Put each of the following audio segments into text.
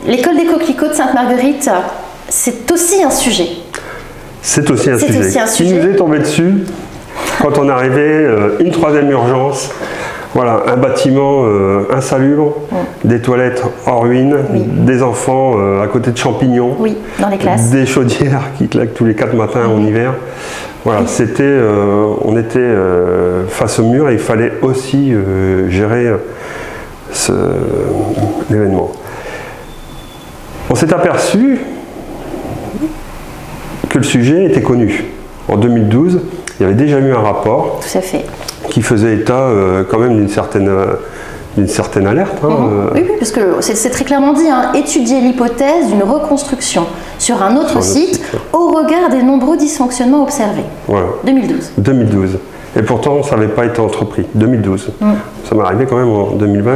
l'école des coquelicots de Sainte-Marguerite, c'est aussi un sujet. C'est aussi un sujet. Qui nous est tombé dessus quand on arrivait, une troisième urgence. Voilà, un bâtiment insalubre, des toilettes en ruine, des enfants à côté de champignons, dans les classes, des chaudières qui claquent tous les 4 matins en hiver. Voilà, on était face au mur et il fallait aussi gérer l'événement. On s'est aperçu que le sujet était connu. En 2012, il y avait déjà eu un rapport. Tout à fait. Qui faisait état quand même d'une certaine alerte. Oui, parce que c'est très clairement dit, étudier l'hypothèse d'une reconstruction sur un autre site au regard des nombreux dysfonctionnements observés. Voilà. 2012. 2012. Et pourtant, ça n'avait pas été entrepris. 2012. Ça m'est arrivé quand même en 2020,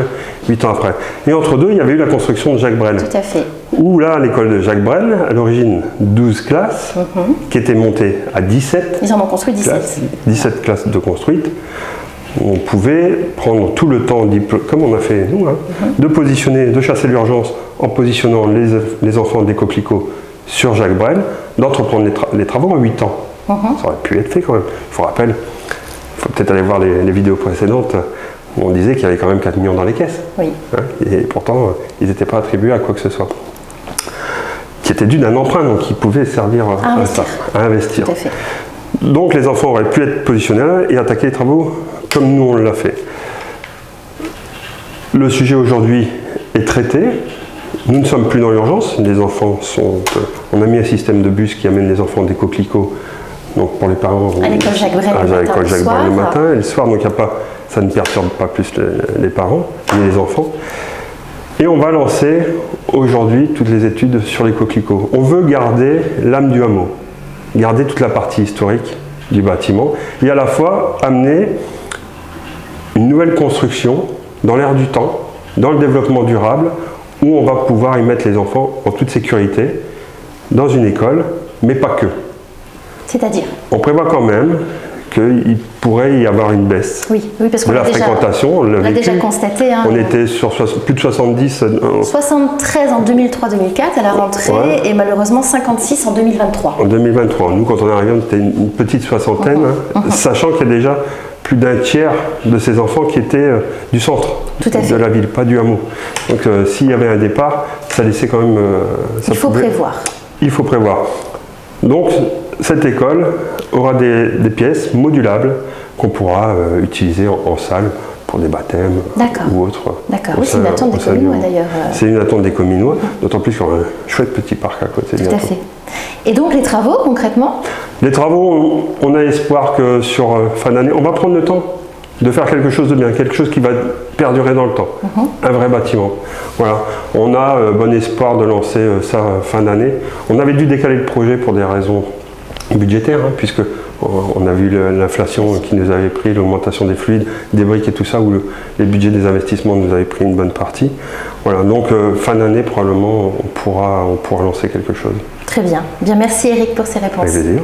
8 ans après. Et entre deux, il y avait eu la construction de Jacques Brel. Tout à fait. Où là, l'école de Jacques Brel, à l'origine 12 classes, qui étaient montées à 17. Ils en ont construit 17. 17 classes de construites. On pouvait prendre tout le temps, comme on a fait nous, de positionner, de chasser l'urgence en positionnant les enfants des coquelicots sur Jacques Brel, d'entreprendre les travaux en 8 ans. Ça aurait pu être fait quand même. Je vous rappelle, il faut peut-être aller voir les vidéos précédentes où on disait qu'il y avait quand même 4 millions dans les caisses. Oui. Et pourtant, ils n'étaient pas attribués à quoi que ce soit. Qui était dû d'un emprunt, donc qui pouvait servir à investir. Tout à fait. Donc les enfants auraient pu être positionnés là et attaquer les travaux comme nous on l'a fait. Le sujet aujourd'hui est traité. Nous ne sommes plus dans l'urgence. Les enfants sont... on a mis un système de bus qui amène les enfants des coquelicots. Donc pour les parents... À l'école Jacques Brel le matin et le soir. Donc ça ne perturbe pas plus les parents ni les enfants. Et on va lancer aujourd'hui toutes les études sur les coquelicots. On veut garder l'âme du hameau. Garder toute la partie historique du bâtiment et à la fois amener une nouvelle construction dans l'air du temps, dans le développement durable, où on va pouvoir y mettre les enfants en toute sécurité, dans une école, mais pas que. C'est-à-dire ? On prévoit quand même qu'il pourrait y avoir une baisse parce de la fréquentation. On l'a déjà constaté. On était sur plus de 70. 73 en 2003-2004 à la rentrée et malheureusement 56 en 2023. En 2023. Nous, quand on est arrivé, on était une petite soixantaine, sachant qu'il y a déjà plus d'un tiers de ces enfants qui étaient du centre de la ville, pas du hameau. Donc s'il y avait un départ, ça laissait quand même... Il faut prévoir. Il faut prévoir. Donc cette école aura des pièces modulables qu'on pourra utiliser en salle pour des baptêmes ou autres. D'accord, oui, c'est une attente des Cominois d'ailleurs. C'est une attente des Cominois, d'autant plus qu'il y aura un chouette petit parc à côté. Tout à fait. Et donc les travaux concrètement ? Les travaux, on a espoir que sur fin d'année, on va prendre le temps de faire quelque chose de bien, quelque chose qui va perdurer dans le temps, un vrai bâtiment. Voilà, on a bon espoir de lancer ça fin d'année. On avait dû décaler le projet pour des raisons budgétaires, puisque on a vu l'inflation qui nous avait pris, l'augmentation des fluides, des briques et tout ça, où les budgets des investissements nous avaient pris une bonne partie. Voilà, donc fin d'année, probablement, on pourra lancer quelque chose. Très bien. Bien, merci Eric pour ces réponses. Avec plaisir.